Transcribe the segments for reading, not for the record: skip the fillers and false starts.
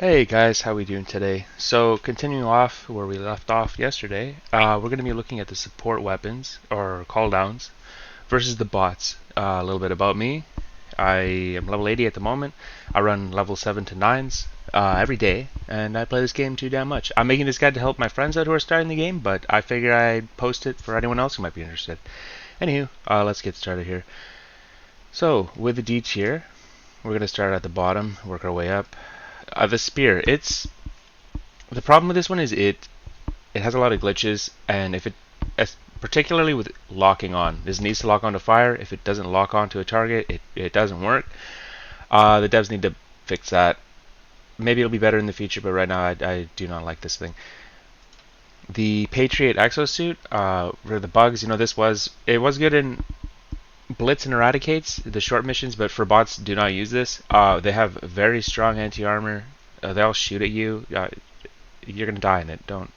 Hey guys, how we doing today? So continuing off where we left off yesterday, we're going to be looking at the support weapons or cooldowns versus the bots. A little bit about me. I am level 80 at the moment. I run level 7 to 9s every day, and I play this game too damn much. I'm making this guide to help my friends out who are starting the game, but I figure I'd post it for anyone else who might be interested. Anywho, let's get started here. So with the D tier, we're going to start at the bottom, work our way up. The spear, it's the problem with this one is it has a lot of glitches, and if it, particularly with locking on, this needs to lock onto fire. If it doesn't lock onto a target, it doesn't work. The devs need to fix that. Maybe it'll be better in the future, but right now I do not like this thing. The Patriot exosuit, for the bugs, it was good in Blitz and Eradicates, the short missions, but for bots, do not use this. They have very strong anti-armor. They all shoot at you. You're gonna die in it. Don't.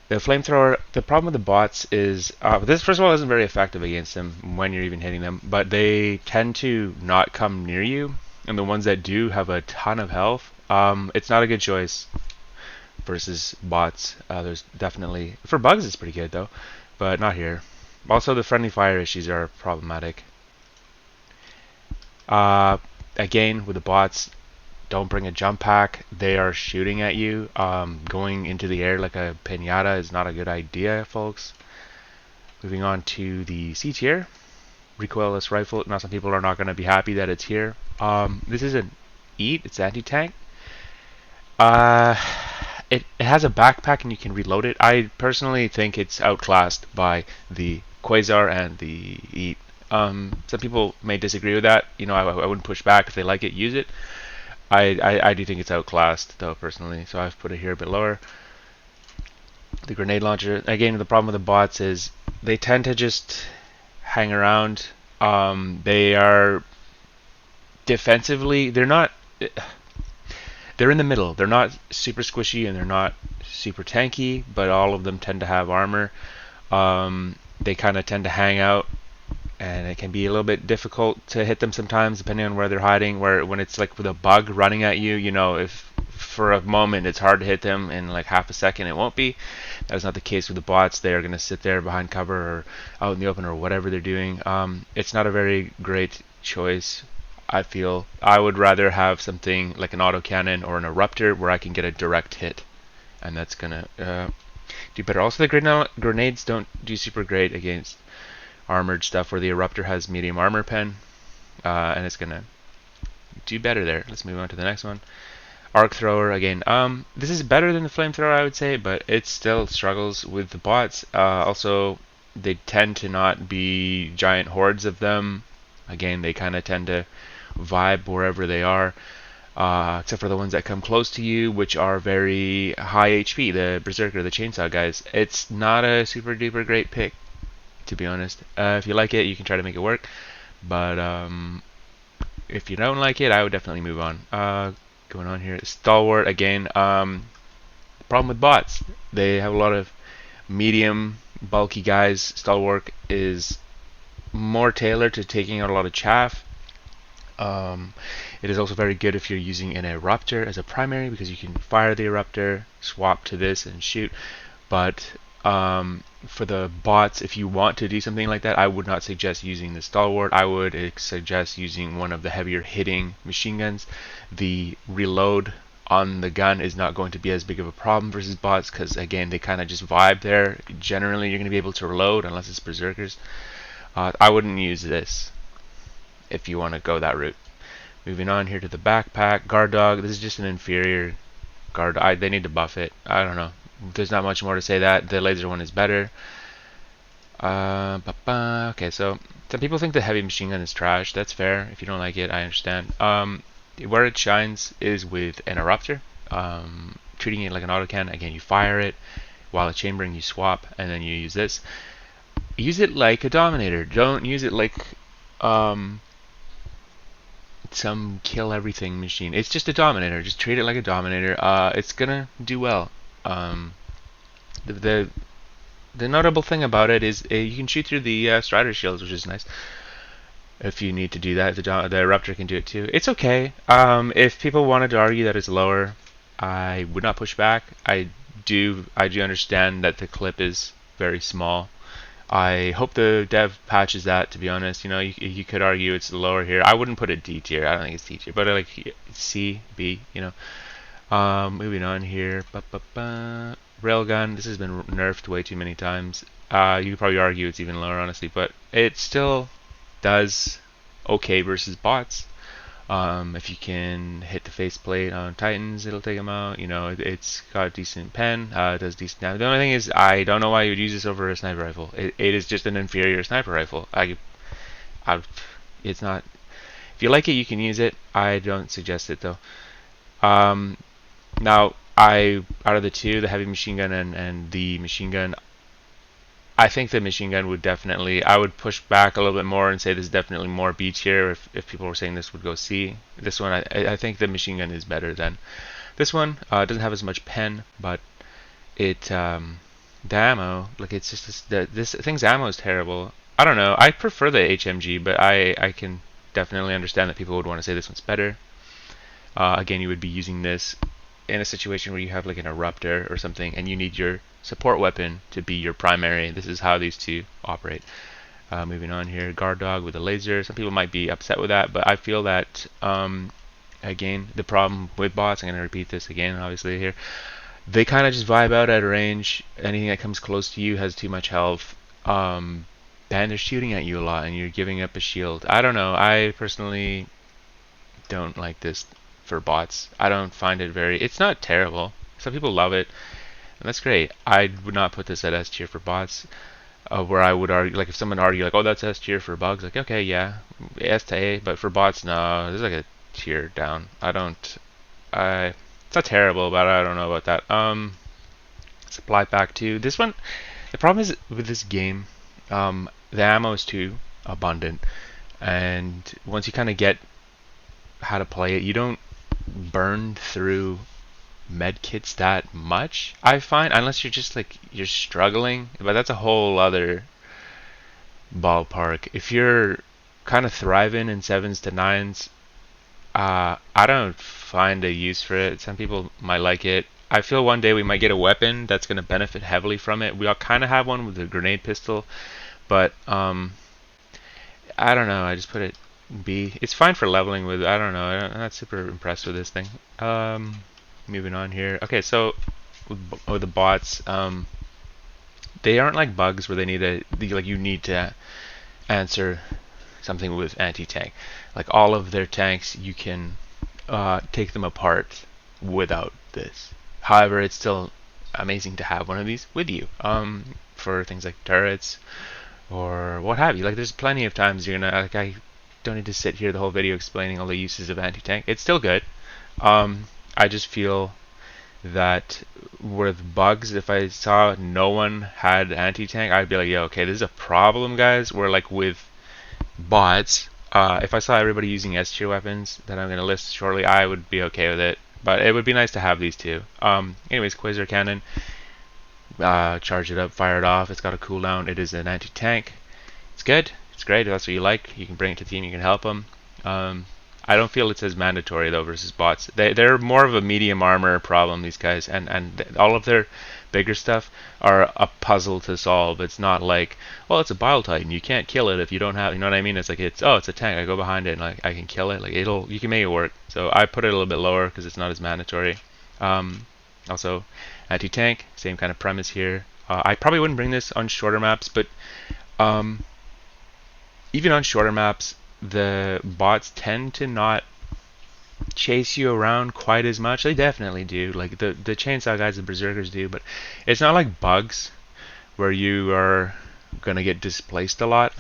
The flamethrower. The problem with the bots is this. First of all, isn't very effective against them when you're even hitting them. But they tend to not come near you, and the ones that do have a ton of health. It's not a good choice versus bots. There's definitely for bugs, it's pretty good though, but not here. Also, the friendly fire issues are problematic. Uh, Again, with the bots, don't bring a jump pack. They are shooting at you. Going into the air like a pinata is not a good idea, folks. Moving on to the C tier, recoilless rifle. Now, some people are not going to be happy that it's here. This is an EAT. It's anti-tank. Uh, it has a backpack and you can reload it. I personally think it's outclassed by the Quasar and the EAT. Some people may disagree with that. I wouldn't push back. If they like it, use it. I do think it's outclassed though personally, so I've put it here a bit lower. The grenade launcher, again, the problem with the bots is they tend to just hang around. They are defensively, they're in the middle. They're not super squishy and they're not super tanky, but all of them tend to have armor. They kind of tend to hang out, and it can be a little bit difficult to hit them sometimes depending on where they're hiding. Where when it's like with a bug running at you, if for a moment it's hard to hit them, in like half a second it won't be. That's not the case with the bots. They are going to sit there behind cover or out in the open or whatever they're doing. It's not a very great choice. I feel I would rather have something like an autocannon or an eruptor where I can get a direct hit, and that's gonna do better. Also, the grenades don't do super great against armored stuff, where the eruptor has medium armor pen, and it's gonna do better there. Let's move on to the next one. Arc thrower again. This is better than the flamethrower, I would say, but it still struggles with the bots. Also, they tend to not be giant hordes of them. Again, they kind of tend to vibe wherever they are, except for the ones that come close to you, which are very high HP. The Berserker, the Chainsaw guys. It's not a super duper great pick, to be honest. If you like it, you can try to make it work, but if you don't like it, I would definitely move on. Going on here, Stalwart again. Problem with bots, they have a lot of medium, bulky guys. Stalwart is more tailored to taking out a lot of chaff. It is also very good if you're using an eruptor as a primary, because you can fire the eruptor, swap to this, and shoot. But for the bots, if you want to do something like that, I would not suggest using the Stalwart. I would suggest using one of the heavier hitting machine guns. The reload on the gun is not going to be as big of a problem versus bots, because again, they kind of just vibe there. Generally, you're going to be able to reload unless it's Berserkers. I wouldn't use this if you want to go that route. Moving on here to the backpack. Guard dog, this is just an inferior guard. They need to buff it. I don't know. There's not much more to say that. The laser one is better. Okay, so some people think the heavy machine gun is trash. That's fair. If you don't like it, I understand. Where it shines is with an eruptor. Treating it like an autocannon. Again, you fire it while it's chambering, you swap, and then you use this. Use it like a dominator. Don't use it like some kill everything machine. It's just a dominator. Just treat it like a dominator. It's gonna do well. The notable thing about it is you can shoot through the strider shields, which is nice. if you need to do that. The Eruptor can do it too. It's okay. If people wanted to argue that it's lower, I would not push back. I do understand that the clip is very small. I hope the dev patches that, to be honest. You could argue it's lower here. I wouldn't put it D tier. I don't think it's D tier, but like C, B, moving on here. Railgun, this has been nerfed way too many times. You could probably argue it's even lower, honestly, but it still does okay versus bots. If you can hit the faceplate on Titans, it'll take them out. It's got a decent pen. It does decent damage. The only thing is, I don't know why you would use this over a sniper rifle. It is just an inferior sniper rifle. It's not. If you like it, you can use it. I don't suggest it though. Now, out of the two, the heavy machine gun and the machine gun, I think the machine gun would definitely, I would push back a little bit more and say there's definitely more B tier if people were saying this would go C. This one, I think the machine gun is better than this one. It doesn't have as much pen, but the ammo, like it's just this thing's ammo is terrible. I don't know. I prefer the HMG, but I can definitely understand that people would want to say this one's better. Again, you would be using this in a situation where you have like an eruptor or something and you need your support weapon to be your primary. This is how these two operate. Moving on here, guard dog with a laser. Some people might be upset with that, but I feel that again, the problem with bots, I'm going to repeat this again obviously here, they kind of just vibe out at a range. Anything that comes close to you has too much health, and they're shooting at you a lot and you're giving up a shield. I don't know, I personally don't like this for bots. I don't find it it's not terrible. Some people love it, and that's great. I would not put this at S tier for bots, where I would argue, like if someone argue like, oh, that's S tier for bugs, like okay, yeah, S to A, but for bots, no, this is like a tier down. It's not terrible, but I don't know about that. Supply pack 2. This one, the problem is with this game, the ammo is too abundant, and once you kind of get how to play it, you don't burn through med kits that much, I find, unless you're just like you're struggling, but that's a whole other ballpark. If you're kind of thriving in 7s to 9s, I don't find a use for it. Some people might like it. I feel one day we might get a weapon that's going to benefit heavily from it. We all kind of have one with the grenade pistol, but I don't know, I just put it B. It's fine for leveling with. I don't know, I'm not super impressed with this thing. Moving on here. Okay, so with the bots, they aren't like bugs where you need to answer something with anti-tank. Like all of their tanks, you can take them apart without this. However, it's still amazing to have one of these with you for things like turrets or what have you. Like there's plenty of times you're gonna, like, I don't need to sit here the whole video explaining all the uses of anti-tank. It's still good. I just feel that with bugs, if I saw no one had anti-tank, I'd be like, yeah, okay, this is a problem, guys. Where like with bots, if I saw everybody using S tier weapons that I'm going to list shortly, I would be okay with it. But it would be nice to have these two. Anyways, Quasar Cannon. Charge it up, fire it off. It's got a cooldown. It is an anti-tank. It's good. It's great. If that's what you like, you can bring it to the team. You can help them. I don't feel it's as mandatory though versus bots. They're more of a medium armor problem, these guys, and all of their bigger stuff are a puzzle to solve. It's not like, well, it's a Bile Titan, you can't kill it if you don't have, you know what I mean? It's like it's a tank. I go behind it and like I can kill it. Like you can make it work. So I put it a little bit lower because it's not as mandatory. Also, anti-tank, same kind of premise here. I probably wouldn't bring this on shorter maps, but even on shorter maps, the bots tend to not chase you around quite as much. They definitely do. Like the chainsaw guys, the berserkers do, but it's not like bugs where you are gonna get displaced a lot.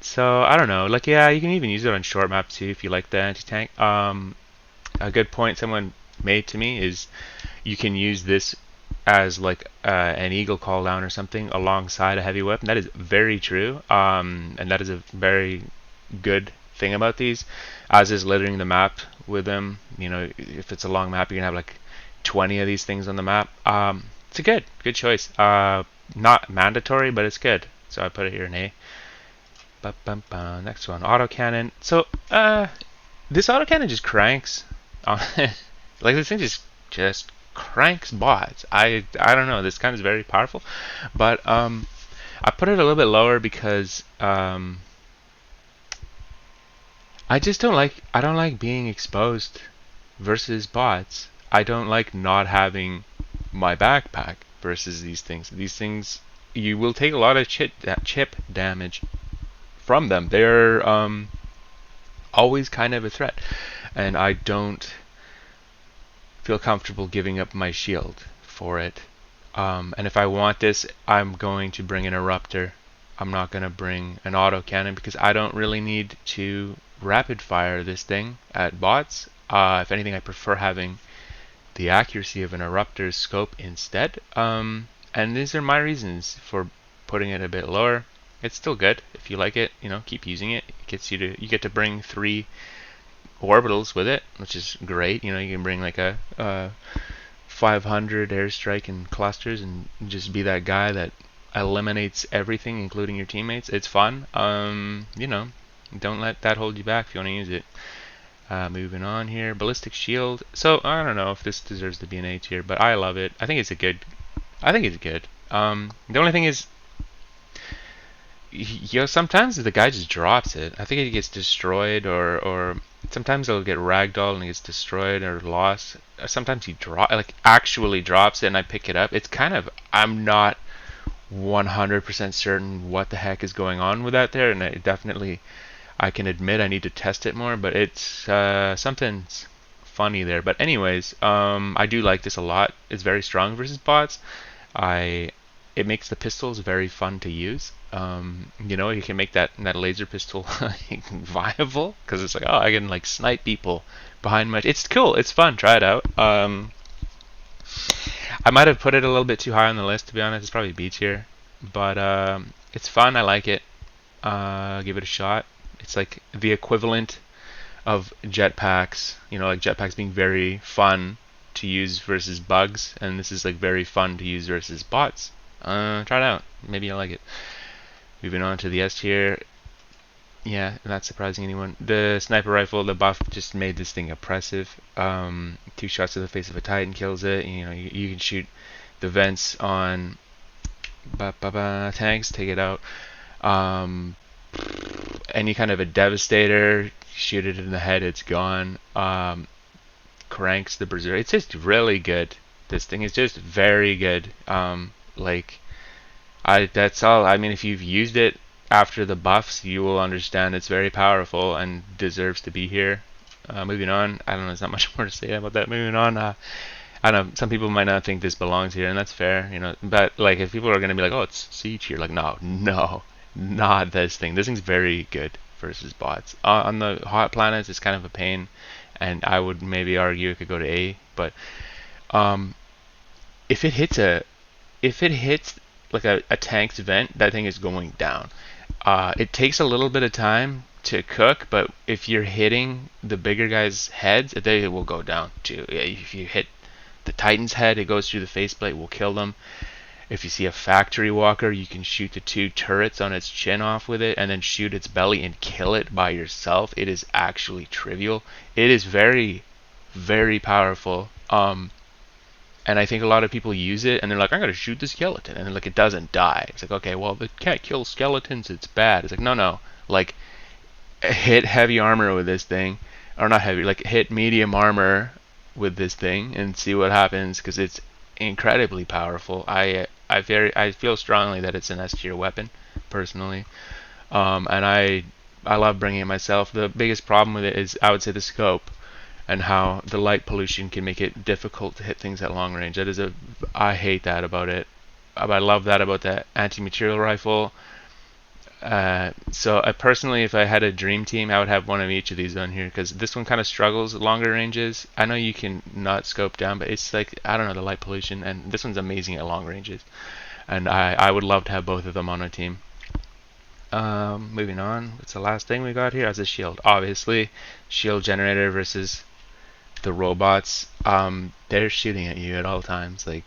So I don't know. Like yeah, you can even use it on short maps too if you like the anti-tank. A good point someone made to me is you can use this as like an eagle call down or something alongside a heavy weapon. That is very true, and that is a very good thing about these, as is littering the map with them. You know, if it's a long map, you can have like 20 of these things on the map. It's a good choice. Not mandatory, but it's good. So I put it here in A. Next one, autocannon. So, this autocannon just cranks. Like this thing just cranks bots. I don't know. This kind is very powerful, but I put it a little bit lower because I don't like being exposed versus bots. I don't like not having my backpack versus these things. These things, you will take a lot of chip damage from them. They're always kind of a threat, and I don't feel comfortable giving up my shield for it. And if I want this, I'm going to bring an eruptor. I'm not going to bring an autocannon because I don't really need to rapid fire this thing at bots. If anything, I prefer having the accuracy of an eruptor's scope instead. And these are my reasons for putting it a bit lower. It's still good if you like it. Keep using it. It gets you get to bring 3 orbitals with it, which is great. You can bring like a 500 airstrike and clusters and just be that guy that eliminates everything, including your teammates. It's fun. Don't let that hold you back if you want to use it. Moving on here, ballistic shield. So I don't know if this deserves to be an A tier, but I love it. I think it's good. The only thing is, sometimes the guy just drops it. I think it gets destroyed, or sometimes it'll get ragdolled and it gets destroyed or lost. Sometimes he actually drops it, and I pick it up. It's kind of, I'm not 100% certain what the heck is going on with that there, and I can admit I need to test it more, but it's something's funny there. But anyways, I do like this a lot. It's very strong versus bots. It makes the pistols very fun to use. You can make that laser pistol viable because it's like, oh, I can like snipe people behind my. It's cool. It's fun. Try it out. I might have put it a little bit too high on the list, to be honest. It's probably B tier, but it's fun. I like it. Give it a shot. It's like the equivalent of jetpacks. Like jetpacks being very fun to use versus bugs, and this is like very fun to use versus bots. Try it out. Maybe you'll like it. Moving on to the S tier. Yeah, not surprising anyone. The sniper rifle, the buff just made this thing oppressive. 2 shots to the face of a Titan kills it. You can shoot the vents on tanks, take it out. Any kind of a devastator, shoot it in the head, it's gone. Cranks the berserker. It's just really good. This thing is just very good. That's all. I mean, if you've used it after the buffs, you will understand it's very powerful and deserves to be here. Moving on. I don't know. There's not much more to say about that. Moving on. I don't know. Some people might not think this belongs here, and that's fair. But like, if people are gonna be like, "Oh, it's C tier," like, no, not this thing. This thing's very good versus bots. On the hot planets, it's kind of a pain, and I would maybe argue it could go to A. But if it hits like a tank's vent, that thing is going down. It takes a little bit of time to cook, but if you're hitting the bigger guys' heads, they will go down too. If you hit the Titan's head, it goes through the faceplate, will kill them. If you see a factory walker, you can shoot the 2 turrets on its chin off with it, and then shoot its belly and kill it by yourself. It is actually trivial. It is very, very powerful. And I think a lot of people use it, and they're like, I'm gonna shoot the skeleton, and like, it doesn't die. It's like, okay, well, it can't kill skeletons, it's bad. It's like, no, like, hit heavy armor with this thing, or not heavy, like, hit medium armor with this thing, and see what happens, because it's incredibly powerful. I feel strongly that it's an S tier weapon, personally, and I love bringing it myself. The biggest problem with it is, I would say, the scope, and how the light pollution can make it difficult to hit things at long range. I hate that about it. I love that about the anti-material rifle. So personally, if I had a dream team, I would have one of each of these on here, because this one kind of struggles at longer ranges. I know you can not scope down, but it's like, I don't know, the light pollution, and this one's amazing at long ranges. And I would love to have both of them on a team. Moving on, what's the last thing we got here? As a shield, obviously, shield generator versus the robots. They're shooting at you at all times. Like,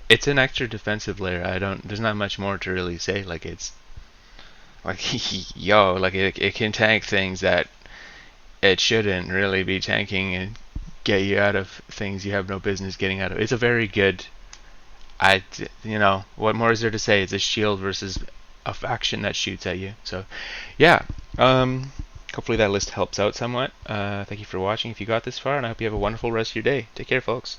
it's an extra defensive layer. There's not much more to really say. Like, Like, yo, like it can tank things that it shouldn't really be tanking and get you out of things you have no business getting out of. It's a very good. What more is there to say? It's a shield versus a faction that shoots at you. So, yeah. Um, Hopefully that list helps out somewhat. Thank you for watching if you got this far, and I hope you have a wonderful rest of your day. Take care, folks.